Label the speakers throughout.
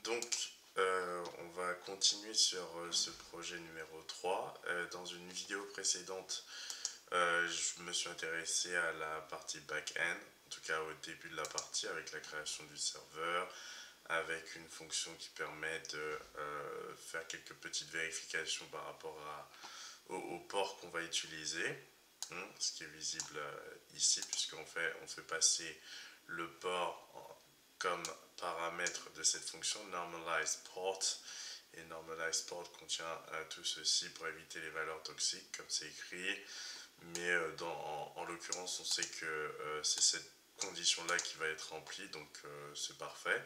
Speaker 1: Donc, on va continuer sur ce projet numéro 3. Dans une vidéo précédente, je me suis intéressé à la partie back-end, en tout cas au début de la partie, avec la création du serveur, avec une fonction qui permet de faire quelques petites vérifications par rapport au port qu'on va utiliser, ce qui est visible ici, on fait passer le port comme paramètre de cette fonction normalize port. Et normalize port contient tout ceci pour éviter les valeurs toxiques, comme c'est écrit. Mais en l'occurrence, on sait que c'est cette condition-là qui va être remplie, donc c'est parfait.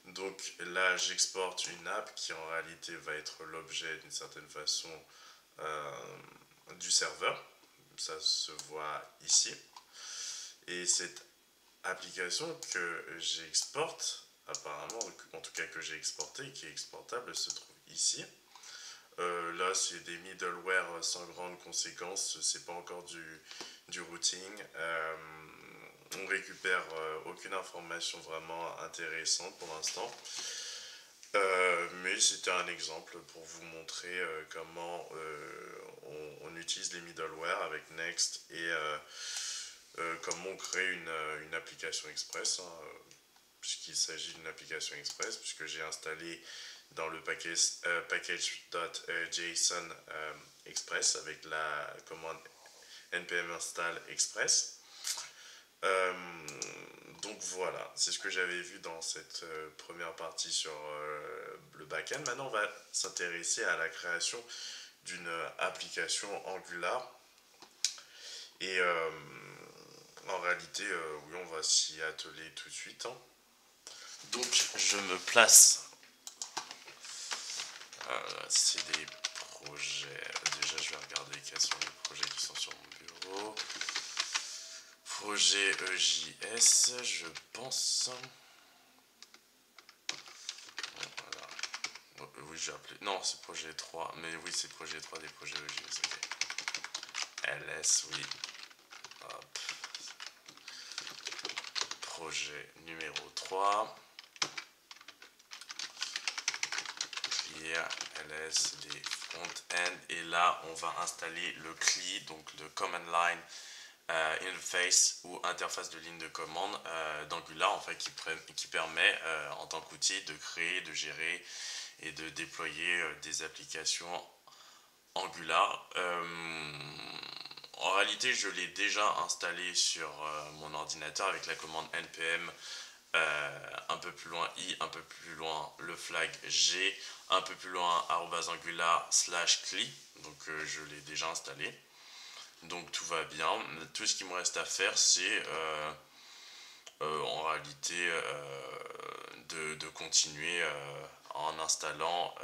Speaker 1: Donc là, j'exporte une app qui en réalité va être l'objet d'une certaine façon euh, du serveur. Ça se voit ici. Et cette application que j'exporte, apparemment, en tout cas que j'ai exporté, qui est exportable, se trouve ici. Là, c'est des middleware sans grande conséquence, c'est pas encore du routing. On récupère aucune information vraiment intéressante pour l'instant. Mais c'était un exemple pour vous montrer comment on utilise les middleware avec Next et comment on crée une application express, puisqu'il s'agit d'une application express, puisque j'ai installé dans le package.json express avec la commande npm install express. Donc voilà, c'est ce que j'avais vu dans cette première partie sur le backend. Maintenant, on va s'intéresser à la création d'une application Angular. Et en réalité, oui, on va s'y atteler tout de suite. Donc, je me place. C'est des projets. Déjà, je vais regarder quels sont les projets qui sont sur mon bureau. Projet EJS, je pense. Voilà. Oui, j'ai appelé. Non, c'est projet 3. Mais oui, c'est projet 3 des projets EJS. Okay. LS, oui. Hop. Projet numéro 3. Clear, LS, des front-end. Et là, on va installer le CLI, donc le Command Line Interface ou interface de ligne de commande d'Angular, en fait, qui permet en tant qu'outil de créer, de gérer et de déployer des applications Angular. En réalité, je l'ai déjà installé sur mon ordinateur avec la commande npm un peu plus loin i, un peu plus loin le flag g, un peu plus loin @angular /cli. Donc je l'ai déjà installé. Donc tout va bien. Tout ce qu'il me reste à faire, c'est en réalité de continuer en installant,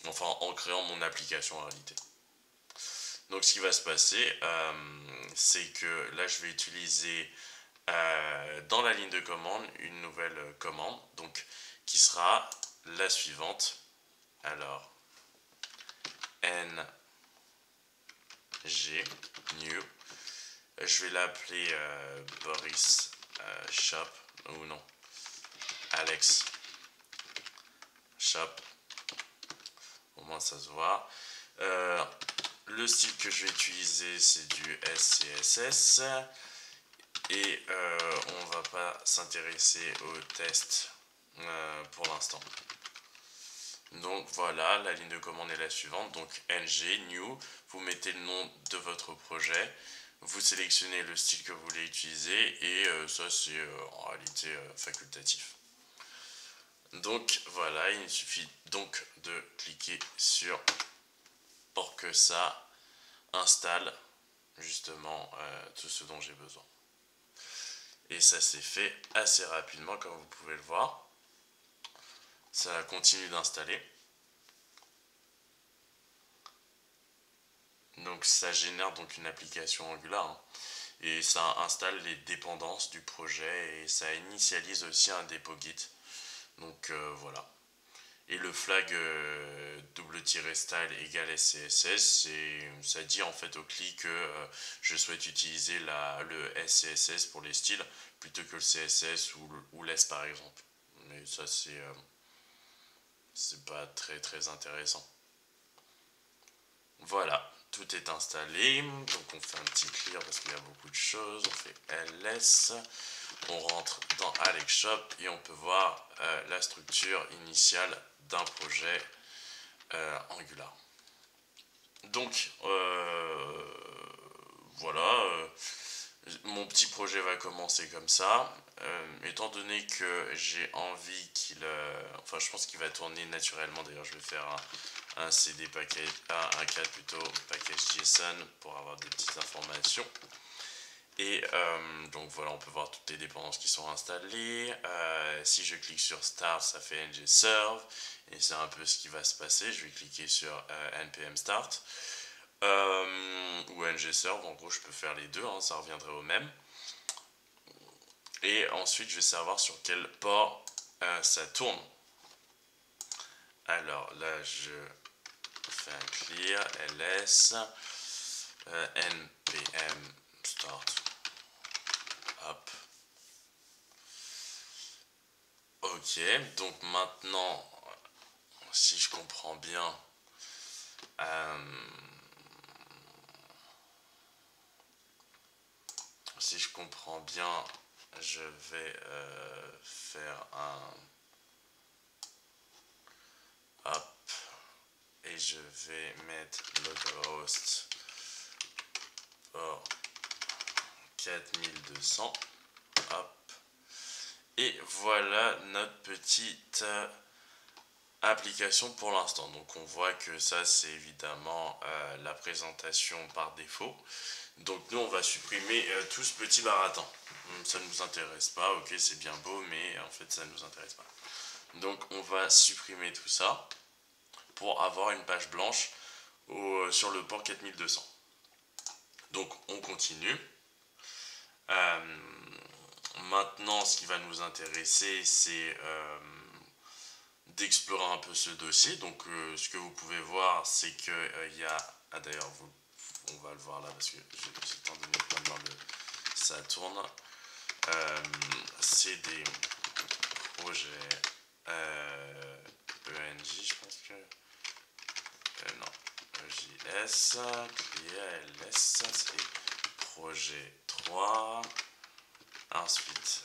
Speaker 1: enfin en créant mon application en réalité. Donc ce qui va se passer, c'est que là je vais utiliser dans la ligne de commande une nouvelle commande, donc qui sera la suivante. Alors ng new, je vais l'appeler Boris shop, ou non, Alex shop, au moins ça se voit. Le style que je vais utiliser, c'est du SCSS. Et on va pas s'intéresser au test pour l'instant. Donc voilà, la ligne de commande est la suivante. Donc ng new, vous mettez le nom de votre projet, vous sélectionnez le style que vous voulez utiliser et ça c'est en réalité facultatif. Donc voilà, il suffit donc de cliquer sur pour que ça installe justement tout ce dont j'ai besoin. Et ça s'est fait assez rapidement, comme vous pouvez le voir. Ça continue d'installer. Donc ça génère donc une application Angular. Et ça installe les dépendances du projet et ça initialise aussi un dépôt Git. Donc voilà. Et le flag _style égale SCSS, ça dit en fait au CLI que je souhaite utiliser le SCSS pour les styles plutôt que le CSS ou l'ES par exemple. mais ça c'est pas très intéressant. Voilà, tout est installé, donc on fait un petit clear parce qu'il y a beaucoup de choses, on fait ls, on rentre dans Alex Shop et on peut voir la structure initiale d'un projet Angular. Donc voilà, mon petit projet va commencer comme ça. Étant donné que j'ai envie qu'il... enfin, je pense qu'il va tourner naturellement. D'ailleurs, je vais faire un CD package, un CAD plutôt, package JSON pour avoir des petites informations. Et donc voilà, on peut voir toutes les dépendances qui sont installées. Si je clique sur Start, ça fait ngserve. Et c'est un peu ce qui va se passer. Je vais cliquer sur npm start. Ou ngserve, en gros je peux faire les deux, hein, ça reviendrait au même. Et ensuite je vais savoir sur quel port ça tourne. Alors là je fais un clear, ls, npm start, hop. Ok, donc maintenant, si je comprends bien, je vais faire un hop et je vais mettre localhost pour 4200 hop, et voilà notre petite application pour l'instant. Donc on voit que ça c'est évidemment la présentation par défaut. Donc nous on va supprimer tout ce petit baratin. Ça ne nous intéresse pas, ok c'est bien beau mais en fait ça ne nous intéresse pas. Donc on va supprimer tout ça pour avoir une page blanche sur le port 4200. Donc on continue. Maintenant ce qui va nous intéresser c'est d'explorer un peu ce dossier. Donc ce que vous pouvez voir c'est que il y a... Ah d'ailleurs on va le voir là parce que étant donné que maintenant ça tourne, c'est des projets ENJ, je pense que non, JS, LS, c'est des projets 3, ensuite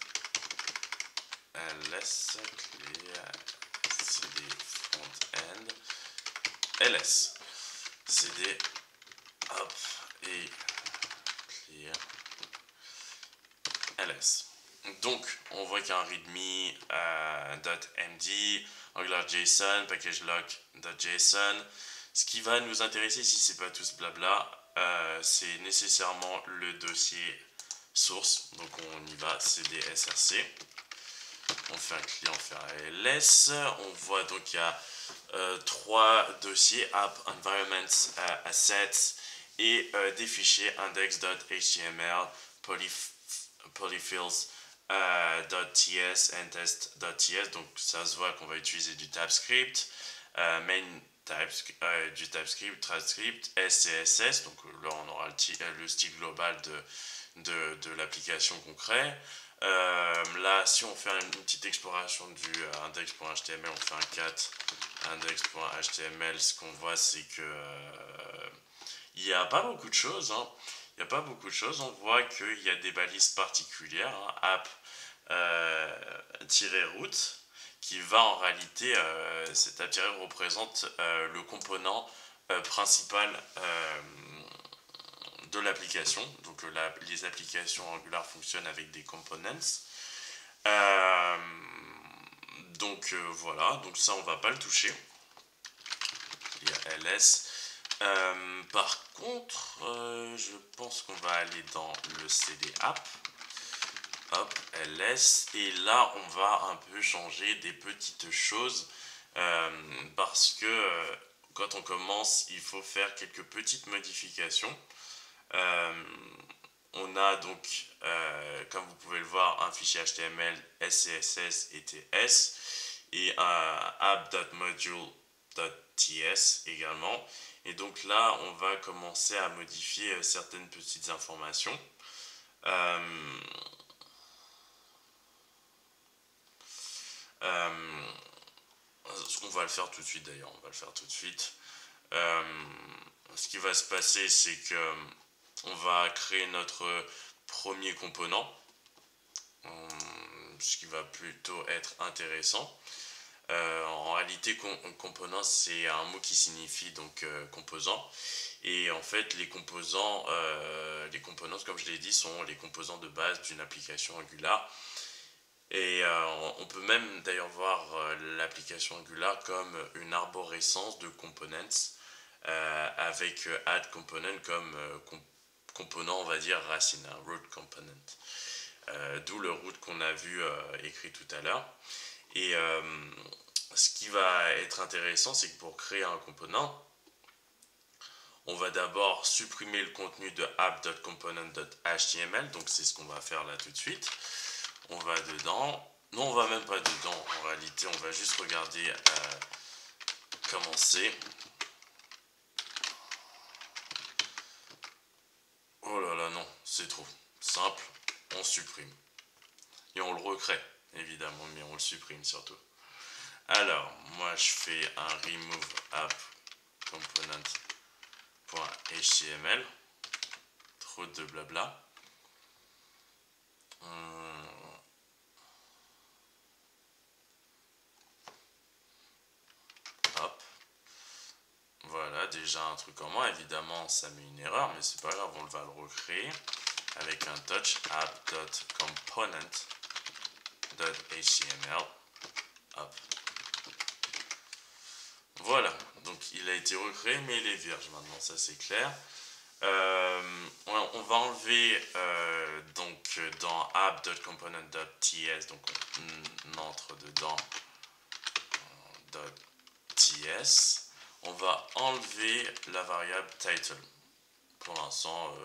Speaker 1: LS, c'est des front-end, LS, c'est des hop et clear ls. Donc on voit qu'il y a un readme.md, AngularJSON, packagelock.json. Ce qui va nous intéresser ici, c'est pas tout ce blabla, c'est nécessairement le dossier source. Donc on y va, cd src. On fait un client, on fait un ls. On voit donc qu'il y a 3 dossiers, app, environment, assets, et des fichiers index.html, polyfills.ts and test.ts. Donc ça se voit qu'on va utiliser du TypeScript, main du TypeScript, TypeScript, SCSS. Donc là on aura le style global de l'application qu'on crée. Là si on fait une petite exploration du index.html, on fait un cat index.html, ce qu'on voit c'est que il n'y a pas beaucoup de choses, hein. Il n'y a pas beaucoup de choses, on voit qu'il y a des balises particulières, hein, app-route, qui va en réalité, cette app représente le component principal de l'application. Donc les applications Angular fonctionnent avec des components. Donc voilà, donc ça on va pas le toucher. Il y a ls. Par contre, je pense qu'on va aller dans le cd app, hop, ls, et là on va un peu changer des petites choses parce que quand on commence, il faut faire quelques petites modifications. On a donc, comme vous pouvez le voir, un fichier HTML, SCSS et TS, et un app.module.ts également. Et donc là, on va commencer à modifier certaines petites informations. On va le faire tout de suite d'ailleurs, on va le faire tout de suite. Ce qui va se passer, c'est que on va créer notre premier component, ce qui va plutôt être intéressant. En réalité, component, c'est un mot qui signifie donc composant. Et en fait, les composants, comme je l'ai dit, sont les composants de base d'une application Angular. Et on peut même d'ailleurs voir l'application Angular comme une arborescence de components avec add component comme component, on va dire, racine, un root component. D'où le root qu'on a vu écrit tout à l'heure. Et ce qui va être intéressant, c'est que pour créer un component, on va d'abord supprimer le contenu de app.component.html, donc c'est ce qu'on va faire là tout de suite. On va dedans. Non, on va même pas dedans. En réalité, on va juste regarder comment c'est. Oh là là, non, c'est trop simple. On supprime. Et on le recrée, évidemment, mais on le supprime surtout. Alors, moi, je fais un remove app component.html. Trop de blabla. Hop. Voilà, déjà un truc en moins. Évidemment, ça met une erreur, mais c'est pas grave, on va le recréer avec un touch app.component.html. Hop. Voilà, donc il a été recréé, mais il est vierge maintenant, ça c'est clair. On va enlever donc dans app.component.ts, donc on entre dedans .ts. On va enlever la variable title. Pour l'instant,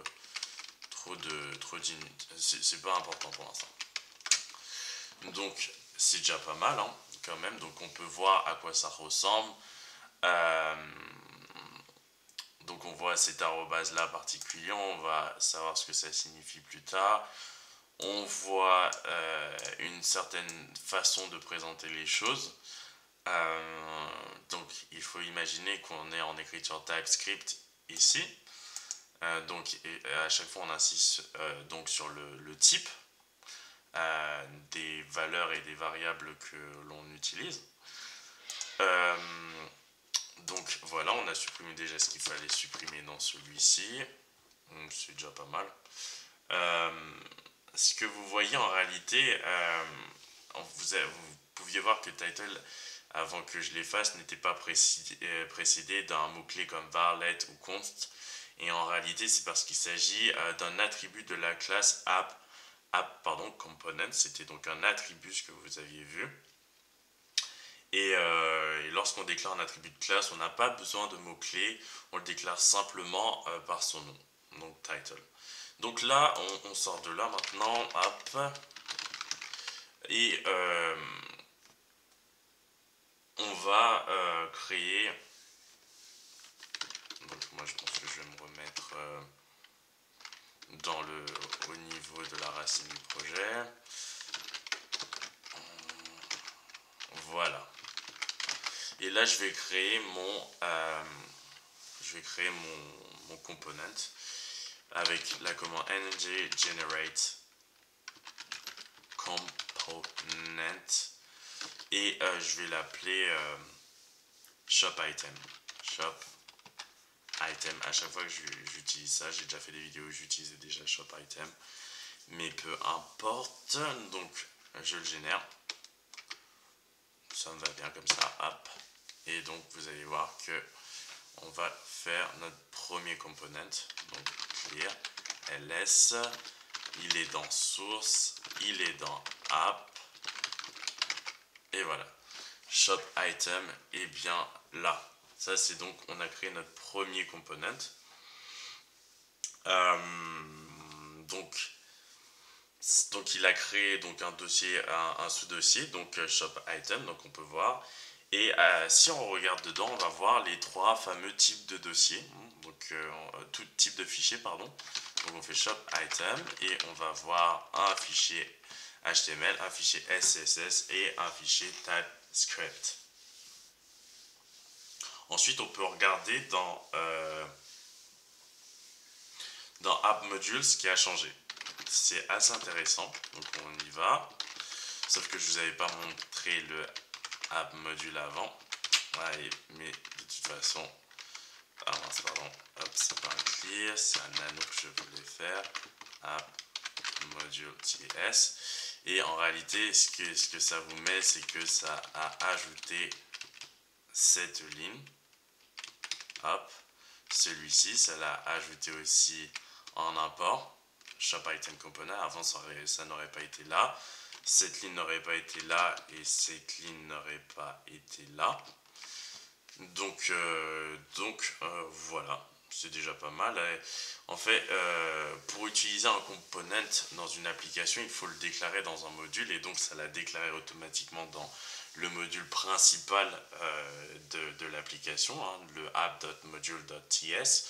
Speaker 1: trop d'init. C'est pas important pour l'instant. Donc c'est déjà pas mal hein, quand même. Donc on peut voir à quoi ça ressemble. Donc on voit cet arrobase là particulier, on va savoir ce que ça signifie plus tard. On voit une certaine façon de présenter les choses. Donc il faut imaginer qu'on est en écriture TypeScript ici. Donc à chaque fois on insiste donc sur le type des valeurs et des variables que l'on utilise. Donc voilà, on a supprimé déjà ce qu'il fallait supprimer dans celui-ci. C'est déjà pas mal. Ce que vous voyez en réalité, vous pouviez voir que title, avant que je l'efface, n'était pas précédé d'un mot-clé comme var, let ou const. Et en réalité, c'est parce qu'il s'agit d'un attribut de la classe component. C'était donc un attribut que vous aviez vu. Et lorsqu'on déclare un attribut de classe, on n'a pas besoin de mots-clés, on le déclare simplement par son nom, donc title. Donc là, on sort de là maintenant, hop, et on va créer, donc moi je pense que je vais me remettre au niveau de la racine du projet. Voilà. Et là, je vais créer mon component avec la commande ng generate component et je vais l'appeler shop item. Shop item. À chaque fois que j'utilise ça, j'ai déjà fait des vidéos où j'utilisais déjà shop item, mais peu importe. Donc, je le génère. Ça me va bien comme ça. Hop. Et donc vous allez voir que on va faire notre premier component, donc clear ls, il est dans source, il est dans app, et voilà, shop item est bien là. Ça c'est donc, on a créé notre premier component. Donc il a créé donc un dossier, un sous-dossier, donc shop item, donc on peut voir. Et si on regarde dedans, on va voir les trois fameux types de dossiers, donc tout type de fichier, pardon. Donc on fait shop item et on va voir un fichier HTML, un fichier CSS et un fichier TypeScript. Ensuite, on peut regarder dans App Modules ce qui a changé. C'est assez intéressant, donc on y va. Sauf que je vous avais pas montré le App Module avant. Ouais, mais de toute façon, pardon, hop, c'est pas un clear, c'est un nano que je voulais faire. App Module TS. Et en réalité, ce que ça vous met, c'est que ça a ajouté cette ligne. Hop, celui-ci, ça l'a ajouté aussi en import. Shop Item Component, avant ça n'aurait pas été là. Cette ligne n'aurait pas été là et cette ligne n'aurait pas été là. Donc voilà, c'est déjà pas mal. En fait, pour utiliser un component dans une application, il faut le déclarer dans un module et donc ça l'a déclaré automatiquement dans le module principal de l'application, hein, le app.module.ts.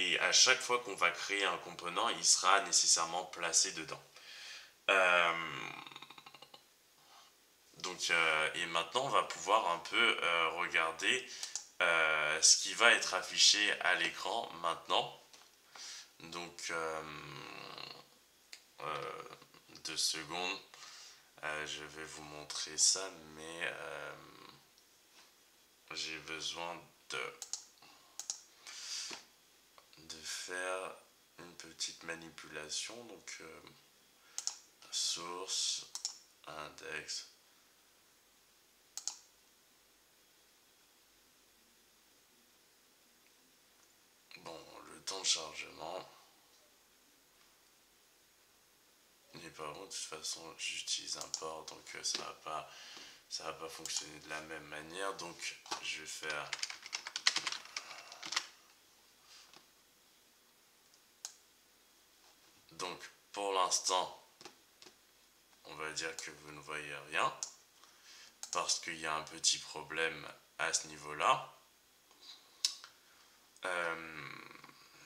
Speaker 1: Et à chaque fois qu'on va créer un component, il sera nécessairement placé dedans. Et maintenant, on va pouvoir un peu regarder ce qui va être affiché à l'écran maintenant. Donc, 2 secondes. Je vais vous montrer ça, mais j'ai besoin de faire une petite manipulation. Donc, source, index. Bon, le temps de chargement n'est pas bon. De toute façon, j'utilise un port, donc ça va pas fonctionner de la même manière. Donc, je vais faire donc pour l'instant, on va dire que vous ne voyez rien parce qu'il y a un petit problème à ce niveau-là.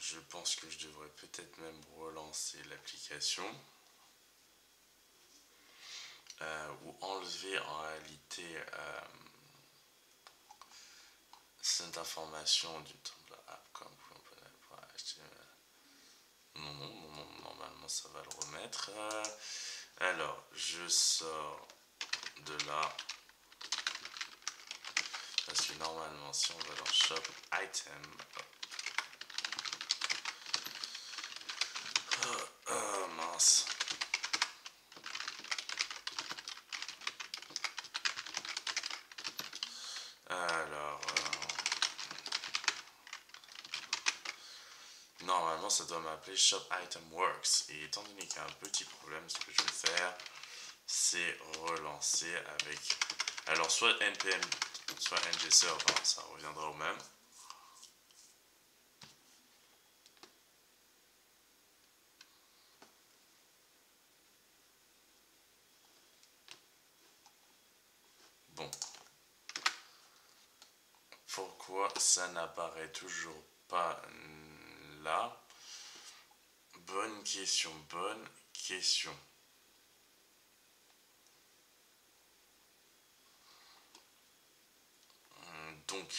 Speaker 1: Je pense que je devrais peut-être même relancer l'application ou enlever en réalité cette information du template app.component.html. Non, normalement ça va le remettre. Alors, je sors de là. Parce que normalement, si on va dans Shop Item, mince. Alors, normalement, ça doit m'appeler Shop Item Works. Et étant donné qu'il y a un petit problème, ce que je vais faire, c'est relancer avec. Alors, soit npm, soit ngserver, ça reviendra au même. Bon. Pourquoi ça n'apparaît toujours pas là? Bonne question. Donc,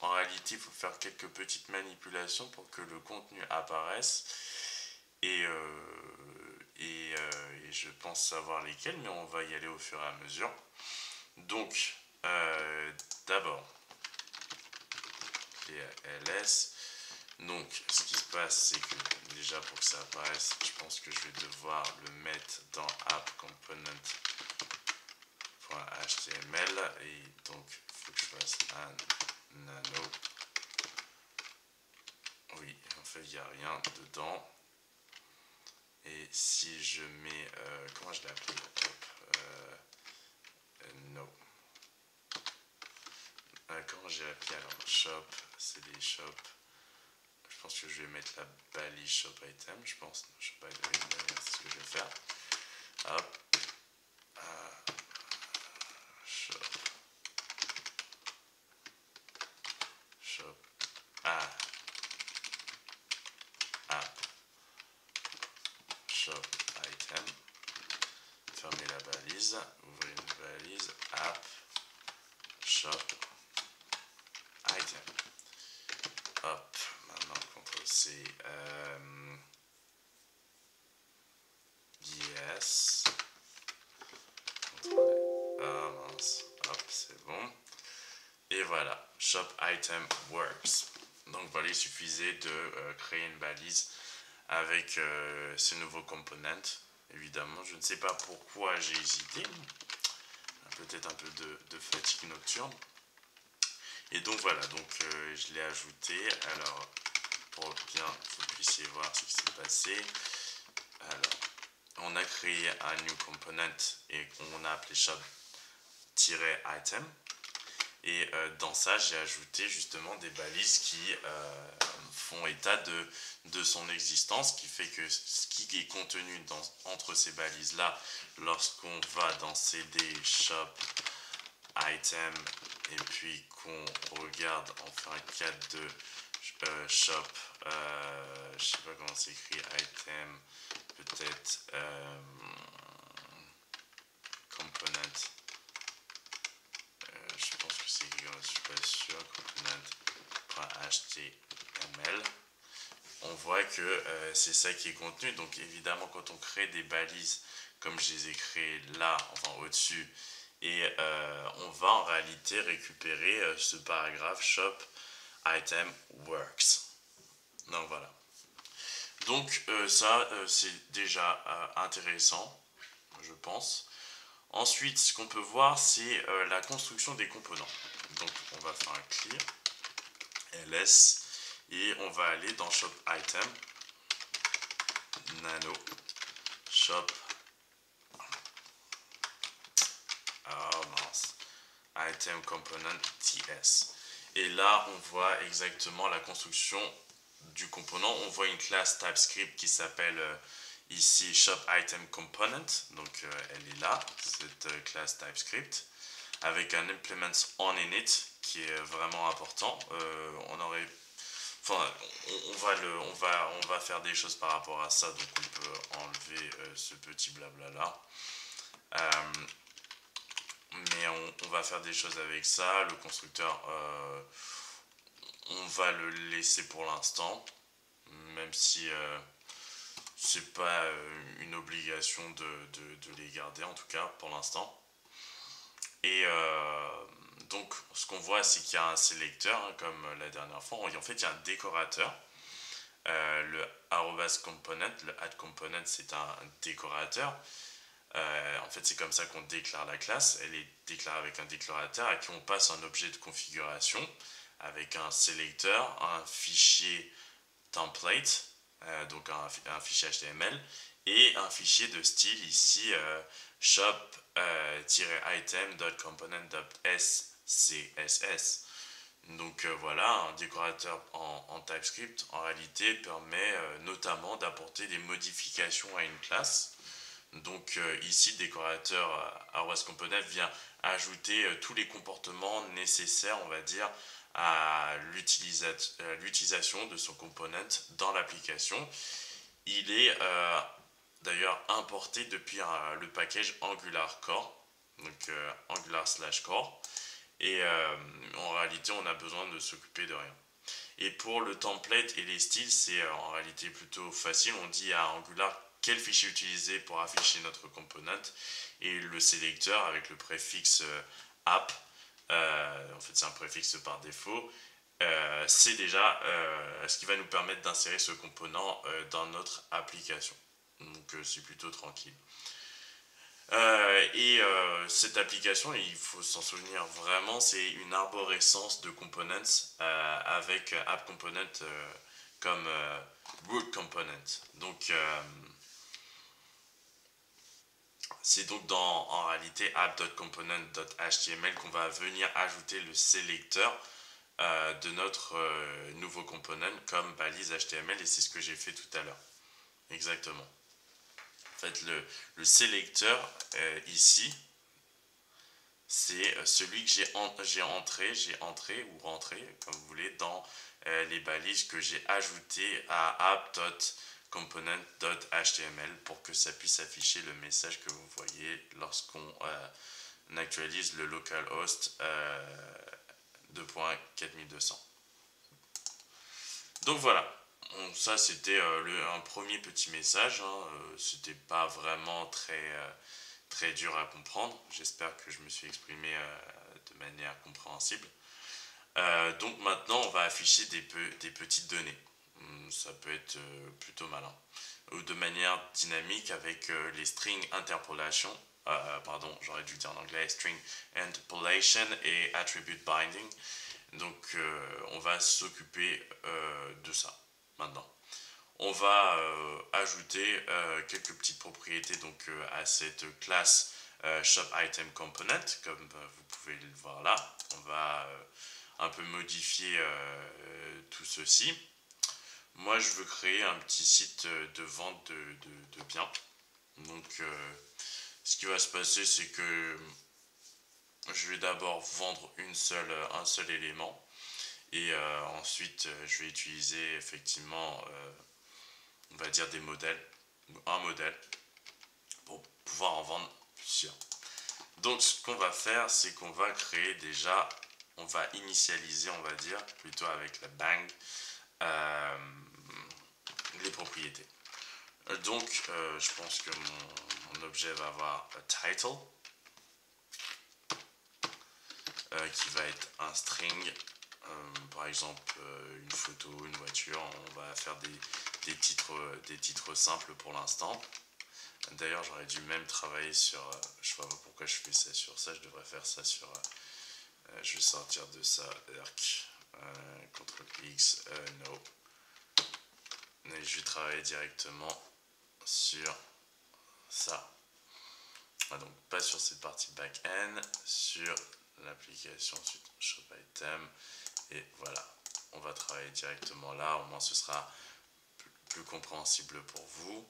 Speaker 1: en réalité, il faut faire quelques petites manipulations pour que le contenu apparaisse. Et je pense savoir lesquelles, mais on va y aller au fur et à mesure. Donc, d'abord, les ls. Donc, ce qui se passe, c'est que déjà pour que ça apparaisse, je pense que je vais devoir le mettre dans app.component.html et donc il faut que je fasse un nano. Oui, en fait, il n'y a rien dedans. Et si je mets, comment je l'ai appelé? No. Comment j'ai appelé alors? Shop, c'est des shops. Je pense que je vais mettre la balise shop item, je pense. Shop item, c'est ce que je vais faire. Hop. Shop. App. Shop ouvrez une balise, app, shop, item. Hop, maintenant CTRL-C, yes, CTRL, ah mince, hop, c'est bon. Et voilà, shop item works. Donc voilà, il suffisait de créer une balise avec ces nouveaux components. Évidemment, je ne sais pas pourquoi j'ai hésité. Peut-être un peu de fatigue nocturne. Et donc voilà, donc je l'ai ajouté. Alors, pour bien que vous puissiez voir ce qui s'est passé. Alors, on a créé un new component et on a appelé shop-item. Et dans ça, j'ai ajouté justement des balises qui font état de son existence, qui fait que ce qui est contenu entre ces balises-là, lorsqu'on va dans CD shop item et puis qu'on regarde enfin 4 de shop, je sais pas comment c'est écrit, item, peut-être component. Je pense que c'est écrit, je suis pas sûr, component.html. On voit que c'est ça qui est contenu. Donc évidemment, quand on crée des balises comme je les ai créées là, enfin au-dessus, et on va en réalité récupérer ce paragraphe shop item works. Donc voilà. Donc ça c'est déjà intéressant, je pense. Ensuite, ce qu'on peut voir, c'est la construction des composants. Donc, on va faire un clear, ls, et on va aller dans shop item, nano, shop, oh mince, item component ts. Et là, on voit exactement la construction du component. On voit une classe TypeScript qui s'appelle ici shop item component, donc elle est là, cette classe TypeScript, avec un implement on init qui est vraiment important. On aurait, enfin, on va faire des choses par rapport à ça, donc on peut enlever ce petit blabla là. Mais on va faire des choses avec ça. Le constructeur, on va le laisser pour l'instant, même si c'est pas une obligation de les garder, en tout cas pour l'instant. Et donc ce qu'on voit, c'est qu'il y a un sélecteur, hein, comme la dernière fois. En fait, il y a un décorateur. Le @component, le add component, c'est un décorateur. En fait, c'est comme ça qu'on déclare la classe. Elle est déclarée avec un déclarateur à qui on passe un objet de configuration avec un sélecteur, un fichier template, donc un fichier HTML, et un fichier de style ici shop-item.component.scss. Donc voilà, un décorateur en TypeScript en réalité permet notamment d'apporter des modifications à une classe. Donc ici, le décorateur @component vient ajouter tous les comportements nécessaires, on va dire, à l'utilisation de son component dans l'application. Il est d'ailleurs importé depuis le package Angular Core, donc Angular/Core, et en réalité, on a besoin de s'occuper de rien. Et pour le template et les styles, c'est en réalité plutôt facile. On dit à Angular quel fichier utiliser pour afficher notre component, et le sélecteur avec le préfixe app, en fait c'est un préfixe par défaut, c'est déjà ce qui va nous permettre d'insérer ce component dans notre application. Donc c'est plutôt tranquille. Cette application, il faut s'en souvenir vraiment, c'est une arborescence de components avec app component comme root component. Donc c'est donc en réalité app.component.html qu'on va venir ajouter le sélecteur de notre nouveau component comme balise HTML, et c'est ce que j'ai fait tout à l'heure. Exactement. En fait, le sélecteur ici, c'est celui que j'ai entré ou rentré, comme vous voulez, dans les balises que j'ai ajoutées à app.component.html pour que ça puisse afficher le message que vous voyez lorsqu'on actualise le localhost 2.4200. Donc voilà, ça c'était un premier petit message, hein. C'était pas vraiment très dur à comprendre. J'espère que je me suis exprimé de manière compréhensible. Donc maintenant on va afficher des petites données. Ça peut être plutôt malin. Ou de manière dynamique avec les string interpolation. Pardon, j'aurais dû dire en anglais string interpolation et attribute binding. Donc on va s'occuper de ça maintenant. On va ajouter quelques petites propriétés donc, à cette classe shopItemComponent, comme vous pouvez le voir là. On va un peu modifier tout ceci. Moi, je veux créer un petit site de vente de biens. Donc, ce qui va se passer, c'est que je vais d'abord vendre un seul élément. Et ensuite, je vais utiliser effectivement, on va dire des modèles, un modèle, pour pouvoir en vendre plusieurs. Donc, ce qu'on va faire, c'est qu'on va créer déjà, on va initialiser, on va dire, plutôt avec la bang, les propriétés. Donc, je pense que mon objet va avoir un title, qui va être un string, par exemple une photo, une voiture. On va faire des titres simples pour l'instant. D'ailleurs, j'aurais dû même travailler sur, je sais pas pourquoi je fais ça sur ça, je devrais faire ça sur, je vais sortir de ça, ERC, CTRL X, no. Et je vais travailler directement sur ça. Donc pas sur cette partie back-end, sur l'application ensuite shopItem, et voilà, on va travailler directement là, au moins ce sera plus compréhensible pour vous.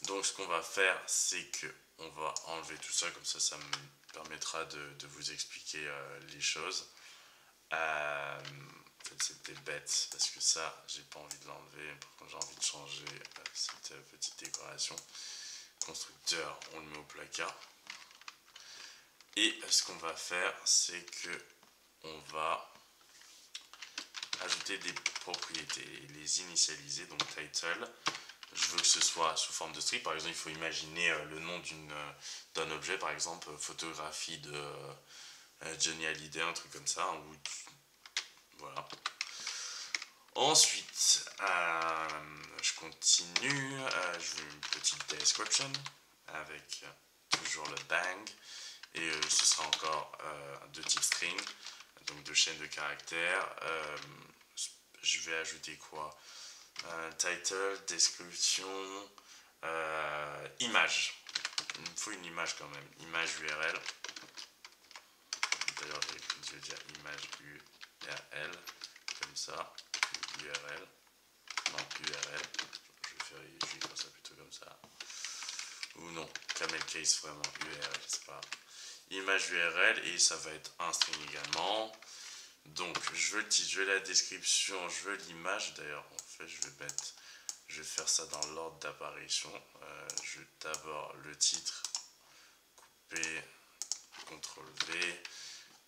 Speaker 1: Donc ce qu'on va faire, c'est que on va enlever tout ça, comme ça me permettra de vous expliquer les choses. En fait, c'était bête parce que ça, j'ai pas envie de l'enlever. Par contre, j'ai envie de changer cette petite décoration. Constructeur, on le met au placard. Et ce qu'on va faire, c'est que on va ajouter des propriétés et les initialiser. Donc title, je veux que ce soit sous forme de string. Par exemple, il faut imaginer le nom d'un objet, par exemple photographie de Johnny Hallyday, un truc comme ça. Voilà. Ensuite, je continue. Je veux une petite description avec toujours le bang. Et ce sera encore de type string, donc de chaîne de caractères. Je vais ajouter quoi? Title, description, image. Il me faut une image quand même. Image URL. D'ailleurs, je vais dire image URL, comme ça. URL. Non, URL. Je vais écrire ça plutôt comme ça. Ou non, camel case vraiment, URL, c'est pas. Image URL, et ça va être un string également. Donc je veux le titre, je veux la description, je veux l'image. D'ailleurs, en fait, je vais faire ça dans l'ordre d'apparition. Je veux d'abord le titre, couper, CTRL V.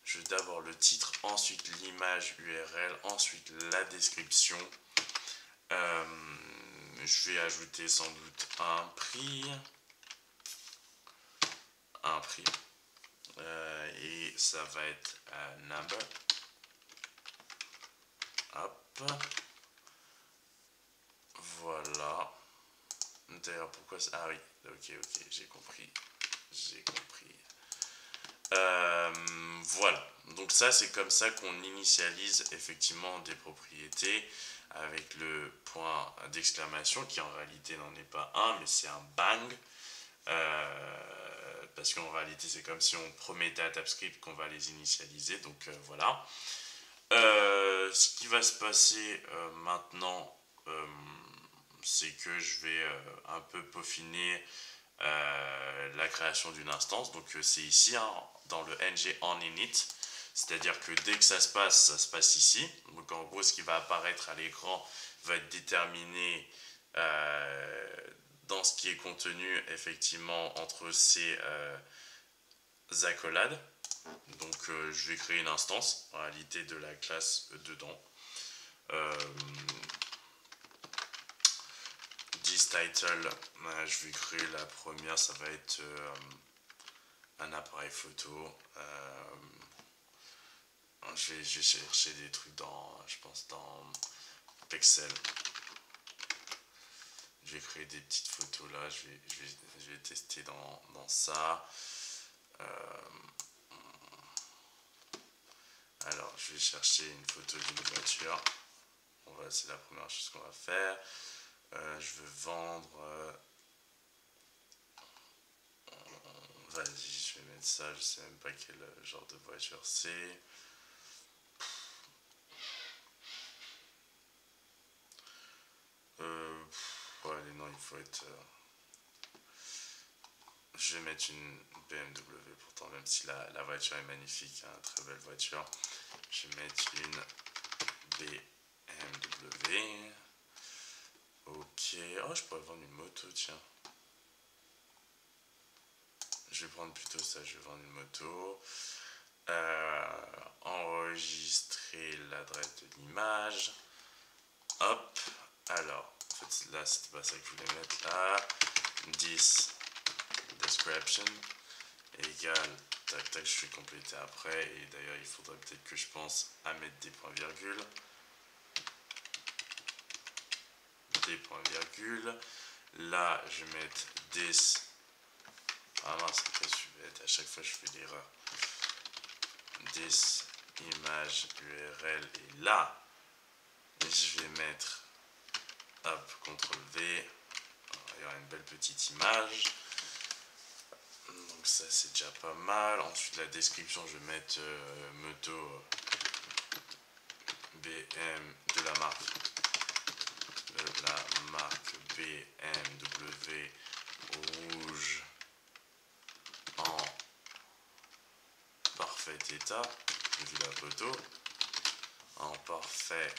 Speaker 1: Je veux d'abord le titre, ensuite l'image URL, ensuite la description. Je vais ajouter sans doute un prix. Et ça va être number. Hop. Voilà. D'ailleurs, pourquoi ça... Ah oui, ok, j'ai compris. Voilà. Donc ça, c'est comme ça qu'on initialise effectivement des propriétés avec le point d'exclamation, qui en réalité n'en est pas un, mais c'est un bang. Parce qu'en réalité, c'est comme si on promettait à TypeScript qu'on va les initialiser. Donc voilà. Ce qui va se passer maintenant, c'est que je vais un peu peaufiner la création d'une instance. Donc c'est ici, hein, dans le ng on init. C'est-à-dire que dès que ça se passe ici. Donc en gros, ce qui va apparaître à l'écran va être déterminé dans ce qui est contenu effectivement entre ces accolades. Donc je vais créer une instance en réalité de la classe dedans. This title, je vais créer la première, ça va être un appareil photo. Je vais chercher des trucs je pense dans Pexel. Je vais créer des petites photos là, je vais tester dans ça. Alors, je vais chercher une photo d'une voiture. C'est la première chose qu'on va faire. Je veux vendre. Vas-y, je vais mettre ça. Je sais même pas quel genre de voiture c'est. Ouais, non, il faut être. Je vais mettre une BMW pourtant, même si la voiture est magnifique, hein, très belle voiture. Je vais mettre une BMW. Ok. Oh, je pourrais vendre une moto, tiens. Je vais prendre plutôt ça, je vais vendre une moto. Enregistrer l'adresse de l'image. Hop. Alors, en fait, là, c'était pas ça que je voulais mettre. Là, 10 description égale, tac tac, je vais compléter après. Et d'ailleurs, il faudrait peut-être que je pense à mettre des points-virgules. Des points-virgules. Là, je vais mettre this. Ah mince, après je suis bête, à chaque fois je fais l'erreur. This image URL, et là, je vais mettre, hop, CTRL V, il y aura une belle petite image. Donc ça c'est déjà pas mal. Ensuite la description, je vais mettre moto BM de la marque BMW rouge en parfait état, vu la photo, en parfait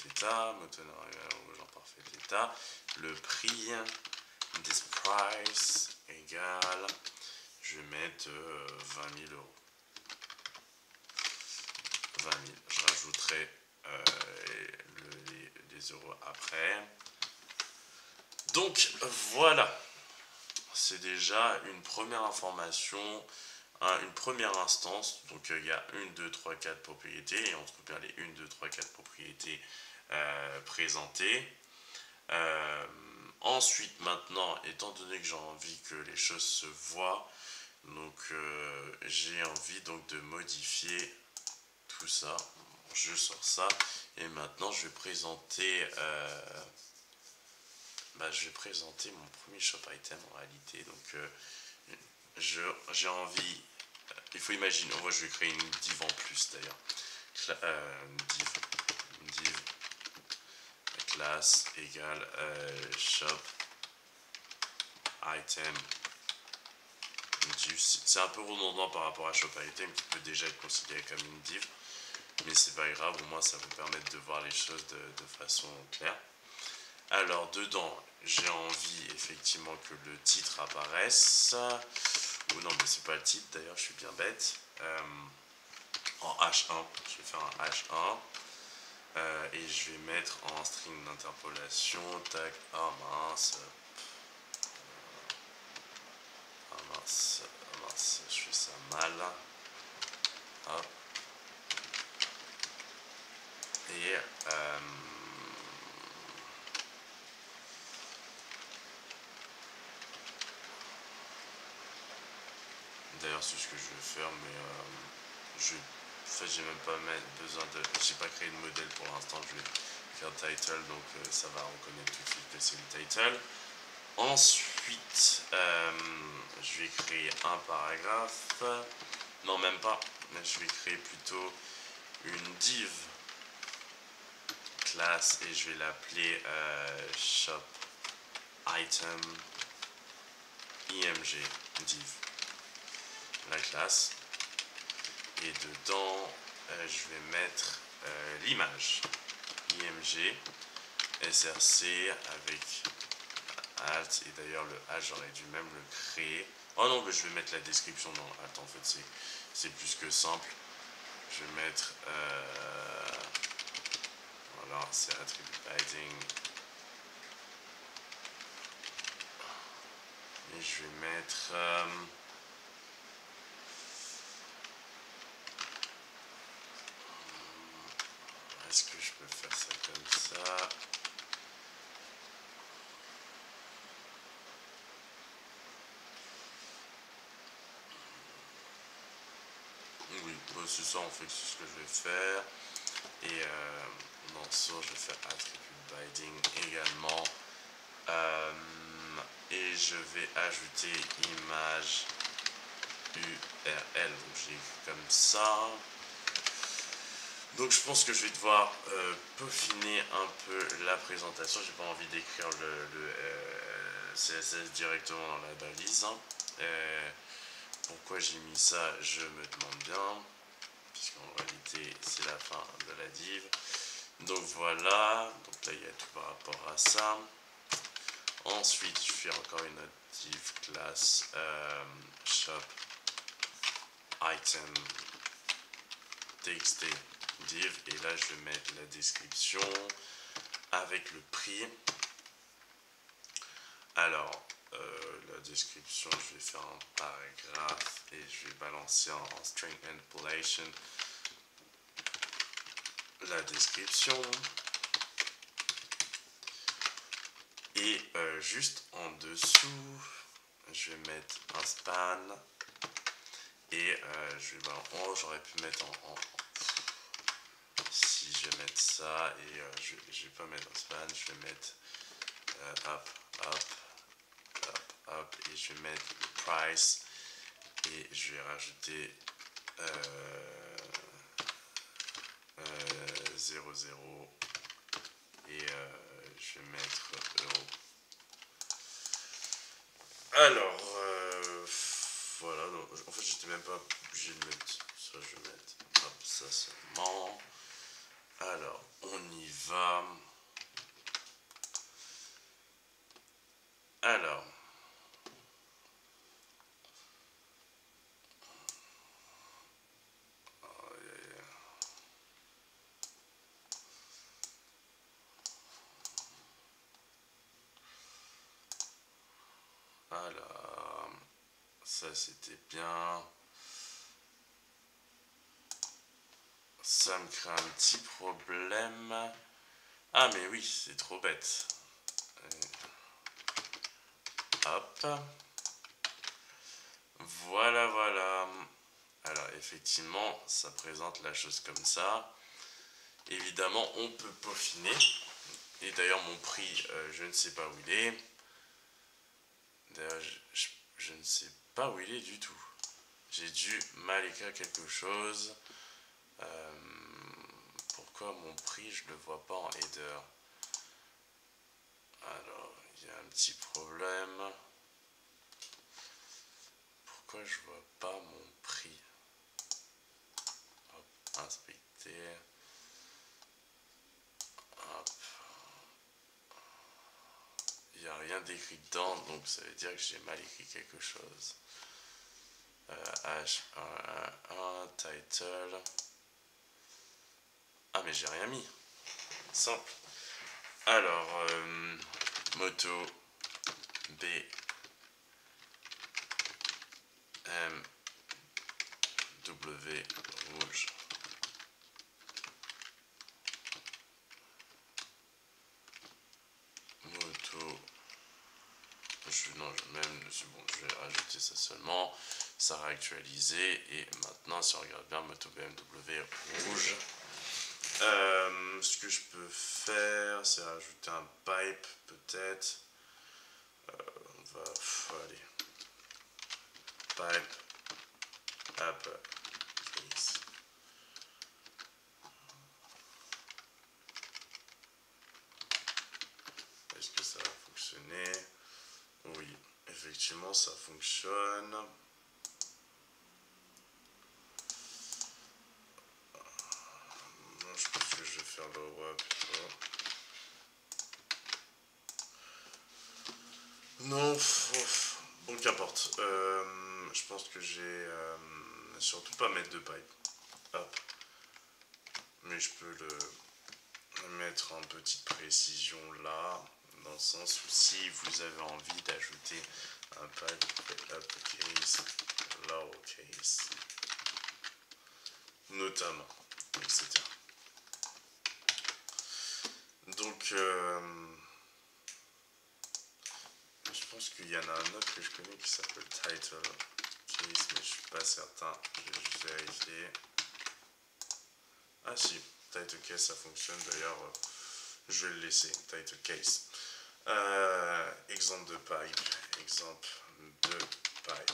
Speaker 1: état, moto rouge en parfait état, le prix, this price égale, je vais mettre 20 000 euros. 20 000, je rajouterai les euros après. Donc voilà, c'est déjà une première information, une première instance. Donc il y a 1, 2, 3, 4 propriétés et on trouve bien les 1, 2, 3, 4 propriétés présentées. Ensuite, maintenant, étant donné que j'ai envie que les choses se voient, donc j'ai envie donc de modifier tout ça. Je sors ça et maintenant je vais présenter mon premier shop item en réalité. Donc j'ai envie, il faut imaginer, moi je vais créer une div en plus d'ailleurs. Div classe égale shop item div. C'est un peu redondant par rapport à shop item qui peut déjà être considéré comme une div, mais c'est pas grave, au moins ça vous permet de voir les choses de façon claire. Alors dedans, j'ai envie effectivement que le titre apparaisse. Oh non, mais c'est pas le titre d'ailleurs, je suis bien bête. En H1, je vais faire un H1. Et je vais mettre en string d'interpolation. Tac. Oh mince. Oh mince. Oh mince. Je fais ça mal. Hop. Et d'ailleurs c'est ce que je vais faire, mais en fait j'ai même pas besoin de, j'ai pas créé de modèle pour l'instant. Je vais faire title, donc ça va reconnaître tout de suite que c'est le title. Ensuite je vais créer un paragraphe, non même pas, mais je vais créer plutôt une div classe et je vais l'appeler shop item img div, la classe, et dedans je vais mettre l'image img src avec alt. Et d'ailleurs, le alt, j'aurais dû même le créer. Oh non, mais je vais mettre la description. Non, attends, en fait, c'est plus que simple. Je vais mettre... voilà, c'est attribute binding. Et je vais mettre... est-ce que je peux faire ça comme ça? Oui, c'est ça en fait, c'est ce que je vais faire. Et dans ça, je vais faire attribute binding également. Et je vais ajouter image URL. Donc j'ai écrit comme ça. Donc je pense que je vais devoir peaufiner un peu la présentation. J'ai pas envie d'écrire le CSS directement dans la balise. Pourquoi j'ai mis ça, je me demande bien. Puisqu'en réalité c'est la fin de la div. Donc voilà. Donc là il y a tout par rapport à ça. Ensuite je fais encore une autre div classe shop item txt div, et là je vais mettre la description avec le prix. Alors la description, je vais faire un paragraphe et je vais balancer en string interpolation la description. Et juste en dessous, je vais mettre un span. Et je vais balancer, j'aurais pu mettre si je vais mettre ça, et je vais pas mettre un span, je vais mettre up, et je vais mettre le price, et je vais rajouter 00, et je vais mettre euro. Alors voilà, donc, en fait j'étais même pas obligé de mettre ça, je vais mettre ça seulement. Alors on y va. Alors alors ça c'était bien. Ça me crée un petit problème. Ah mais oui, c'est trop bête. Hop. Voilà, voilà. Alors effectivement, ça présente la chose comme ça. Évidemment, on peut peaufiner. Et d'ailleurs, mon prix, je ne sais pas où il est. D'ailleurs, je ne sais pas où il est du tout. J'ai dû mal écrire quelque chose. Pourquoi mon prix, je ne le vois pas en header? Alors, il y a un petit problème. Pourquoi je vois pas mon prix? Hop, inspecter. Hop. Il n'y a rien d'écrit dedans, donc ça veut dire que j'ai mal écrit quelque chose. H1, title. Ah mais j'ai rien mis. Simple. Alors, moto B M W rouge. Moto. Non, même, c'est bon, je vais rajouter ça seulement. Ça va actualiser. Et maintenant, si on regarde bien, moto BMW rouge. Ce que je peux faire, c'est rajouter un pipe, peut-être. On va. Allez. Pipe. Hop. X. Est-ce que ça va fonctionner? Oui, effectivement, ça fonctionne. Non, je pense que je vais faire le roi plutôt. Non, bon, qu'importe. Je pense que j'ai surtout pas mettre de pipe. Hop. Mais je peux le mettre en petite précision là, dans le sens où si vous avez envie d'ajouter un pipe uppercase, lowercase, notamment, etc. Donc, je pense qu'il y en a un autre que je connais qui s'appelle title case, mais je suis pas certain. Je vais juste vérifier. Ah si, title case ça fonctionne d'ailleurs. Je vais le laisser, title case. Exemple de pipe, exemple de pipes.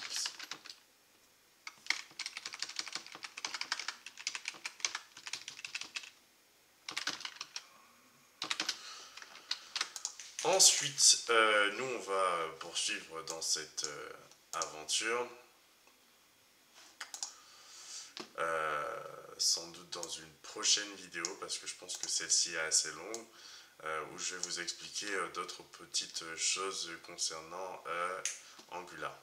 Speaker 1: Ensuite, nous on va poursuivre dans cette aventure. Sans doute dans une prochaine vidéo, parce que je pense que celle-ci est assez longue, où je vais vous expliquer d'autres petites choses concernant Angular.